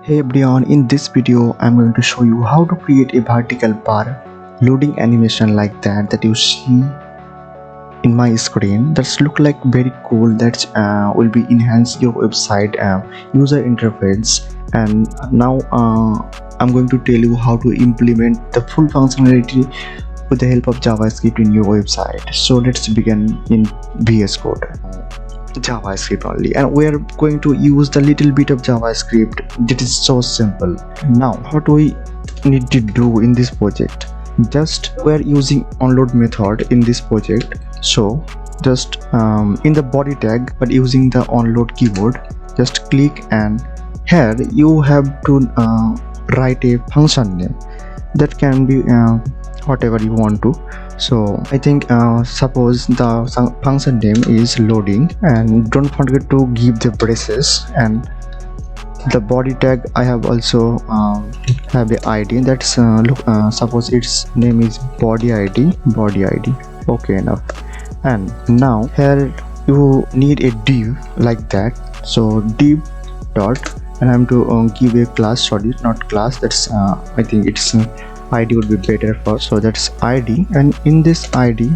Hey everyone, in this video I'm going to show you how to create a vertical bar loading animation like that you see in my screen. That's look like very cool. That will be enhance your website user interface. And now I'm going to tell you how to implement the full functionality with the help of JavaScript in your website. So let's begin in VS Code. JavaScript only, and we are going to use the little bit of JavaScript. That is so simple. Now what we need to do in this project, just we are using onload method in this project. So just in the body tag, but using the onload keyword, just click, and here you have to write a function name. That can be whatever you want to. So I think suppose the function name is loading, and don't forget to give the braces. And the body tag I have also have a ID. That's suppose its name is body ID. Okay, enough. And now here you need a div like that. So div dot, and I'm to give a class. Sorry, not class. That's I think it's ID would be better for. So that's ID, and in this ID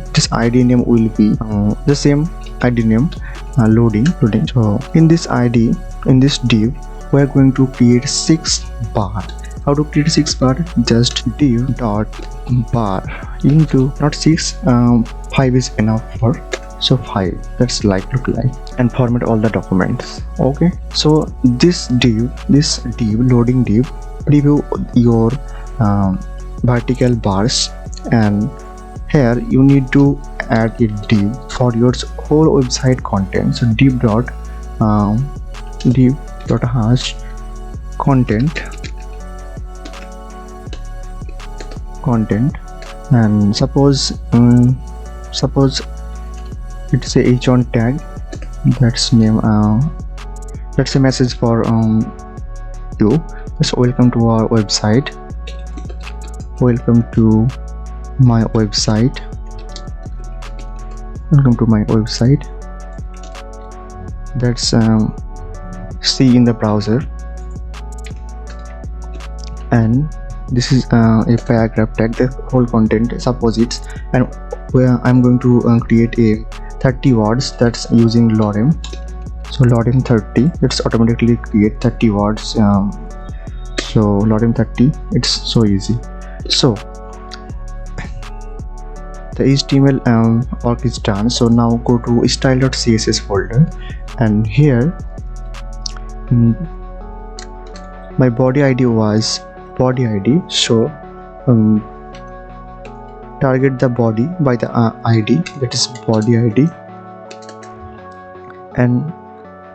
name will be the same ID name, loading. So in this ID, in this div, we are going to create 6 bar. How to create 6 bar? Just div dot bar into not 6, 5 is enough for. So 5, that's like look like, and format all the documents. Okay, so this div loading div preview your vertical bars, and here you need to add a div for your whole website content. So div dot hash content, and suppose it's a h1 tag. That's name. That's a message for you. Just welcome to our website. Welcome to my website. That's see in the browser, and this is a paragraph tag, the whole content. Suppose it's, and where I'm going to create a 30 words. That's using lorem. So lorem 30, it's automatically create 30 words. So lorem 30, it's so easy. So the HTML work is done. So now go to style.css folder, and here my body ID was body ID. So target the body by the ID, that is body ID, and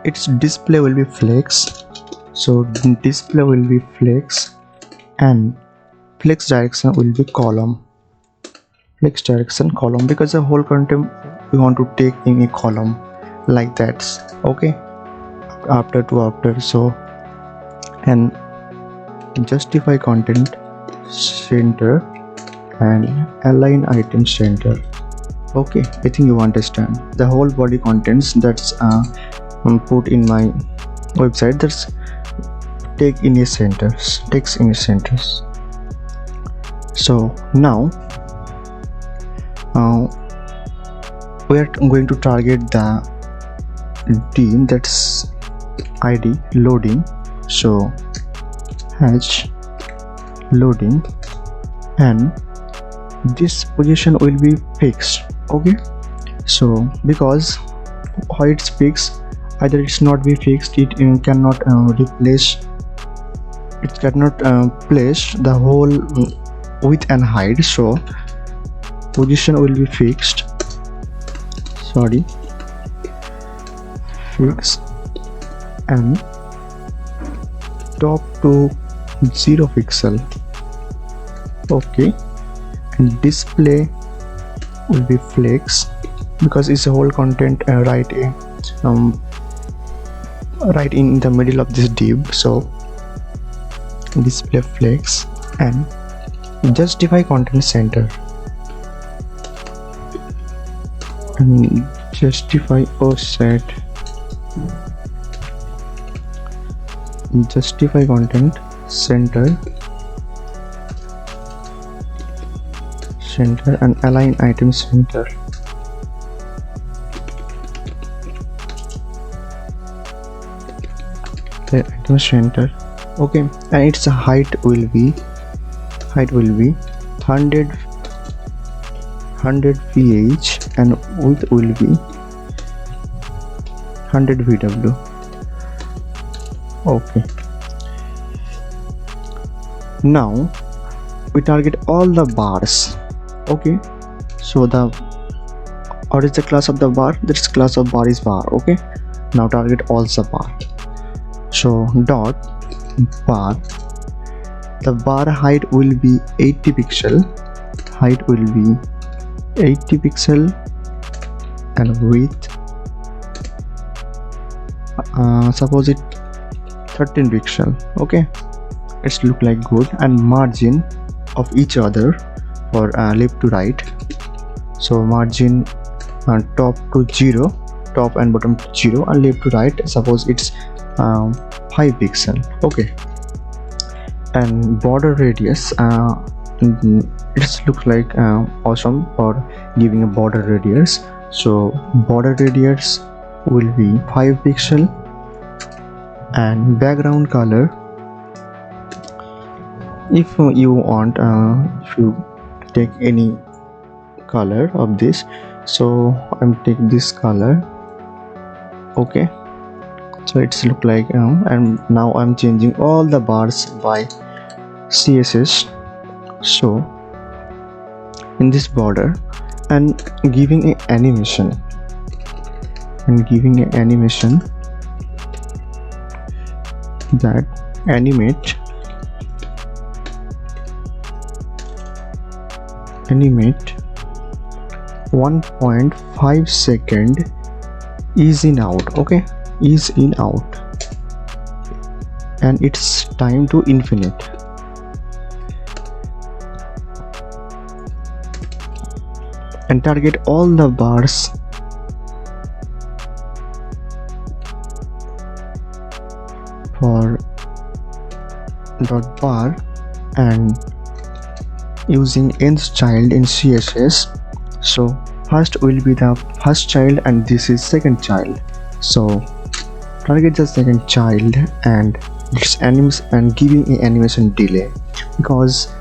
its display will be flex. So display will be flex, and flex direction will be column. Because the whole content we want to take in a column like that. Okay, after. So, and justify content center and align item center. Okay, I think you understand. The whole body contents that's put in my website, that's takes in a centers. So now we are going to target the div, that's ID loading. So hash loading, and this position will be fixed. Okay, so because why it's fixed, either it's not be fixed, it cannot replace, it cannot place the whole width and height. So position will be fixed, and top to 0 pixel. Okay, and display will be flex, because it's a whole content right in the middle of this div. So display flex, and justify content center, and justify offset justify content, center, and align item center. The item center. Okay, and its height will be 100 ph and width will be 100 vw. Okay, now we target all the bars. Okay, so what is the class of the bar? This class of bar is bar. Okay, now target all the bar. So dot bar, the bar height will be 80 pixel, and width suppose it 13 pixel. Okay, it's look like good, and margin of each other for left to right. So margin top to 0, top and bottom to 0, and left to right suppose it's 5 pixel. Okay, and border radius, it looks like awesome for giving a border radius. So border radius will be 5 pixel, and background color, if you want, if you take any color of this, so I'm take this color. Okay, so it's look like and now I'm changing all the bars by CSS. So in this border, and giving an animation, that animate 1.5 second ease in out. Okay, ease in out, and it's time to infinite. And target all the bars for dot bar, and using nth child in CSS. So first will be the first child and this is second child. So target the second child and its animes and giving an animation delay, because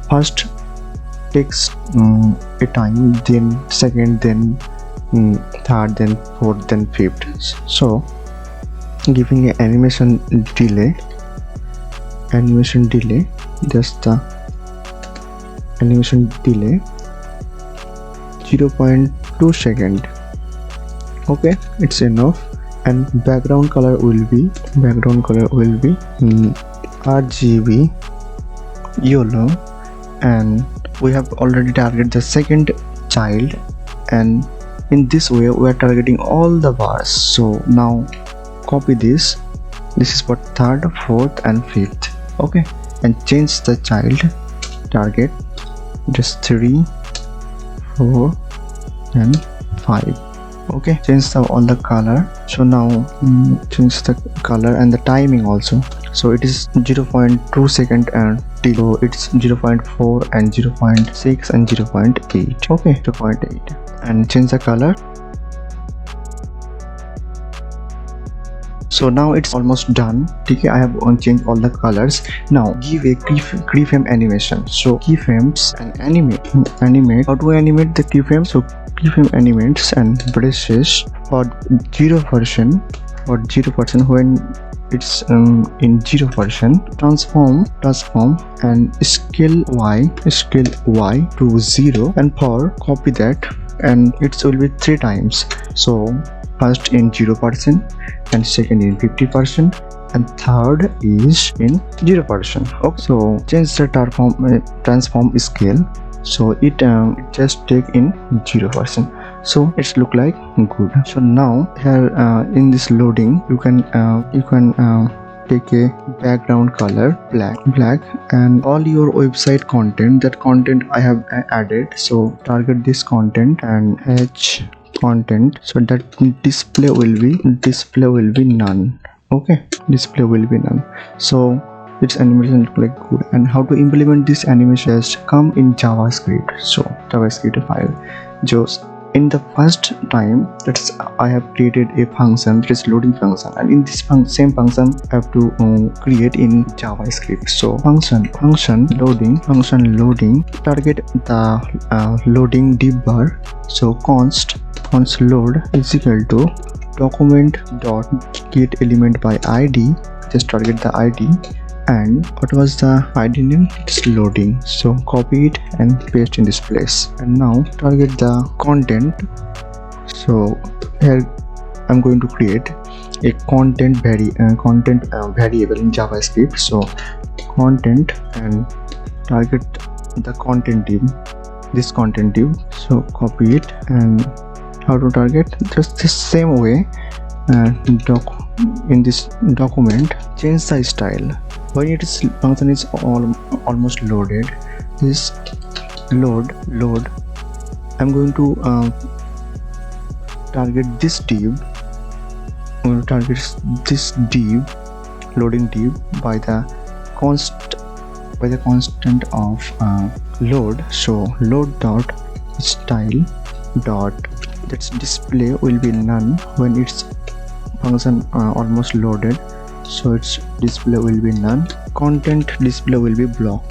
first takes a time, then second, then third, then fourth, then fifth. So giving an animation delay, just the animation delay 0.2 second. Okay, it's enough. And background color will be RGB yellow, and we have already targeted the second child, and in this way we are targeting all the bars. So now copy this is for third, fourth and fifth. Okay, and change the child target just 3, 4 and 5. Okay, change all the color. So now change the color and the timing also. So it is 0.2 second and so it's 0.4 and 0.6 and 0.8. Okay, 0.8, and change the color. So now it's almost done. Okay, I have changed all the colors. Now give a keyframe animation. So keyframes and animate. How do I animate the keyframe? So keyframe animates and brushes for 0%, when it's in 0%, transform and scale y to 0, and for copy that, and it will be 3 times. So first in 0% and second in 50% and third is in 0%. Okay, so change the transform scale, so it just take in 0%. So it's look like good. So now here in this loading you can take a background color black, and all your website content, that content I have added. So target this content and h content, so that display will be none. Okay, display will be none. So its animation look like good. And how to implement this animation just come in JavaScript. So JavaScript file, just in the first time that's I have created a function, that is loading function, and in this same function I have to create in JavaScript. So function loading target the loading div bar. So const load is equal to document dot get element by id, just target the id. And what was the id name? It's loading, so copy it and paste in this place. And now target the content. So here I'm going to create a content variable in JavaScript. So content, and target the content div, this content div. So copy it. And how to target? Just the same way. In this document, change the style. When its function is almost loaded, this load, I'm going to target this div. I'm going to target this div, loading div, by the constant of load. So load dot style dot, that's display will be none when its function almost loaded. So its display will be none. Content display will be block,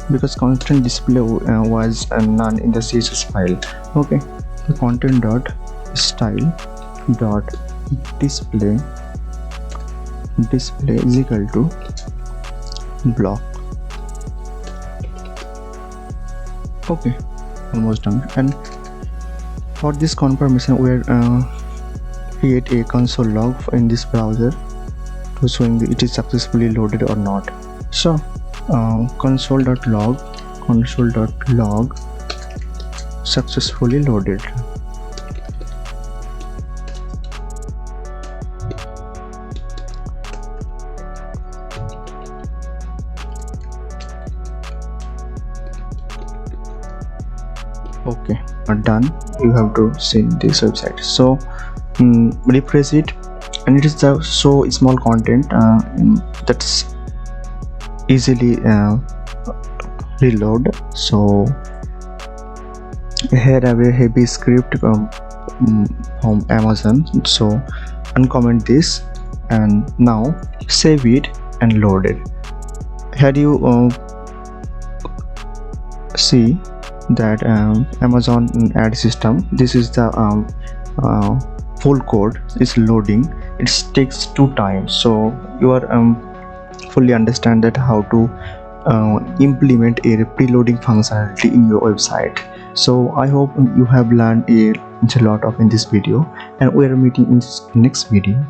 because content display was none in the CSS file. Okay, the content dot style dot display is equal to block. Okay, almost done. And for this confirmation, we are create a console log in this browser to showing that it is successfully loaded or not. So console.log successfully loaded. Okay, done. You have to see this website. So refresh it, and it is the so small content that's easily reload. So here I have a heavy script from Amazon. So uncomment this, and now save it and load it. Here you see that Amazon ad system, this is the full code is loading. It takes 2 times. So you are fully understand that how to implement a preloading functionality in your website. So I hope you have learned a lot of in this video, and we are meeting in this next video.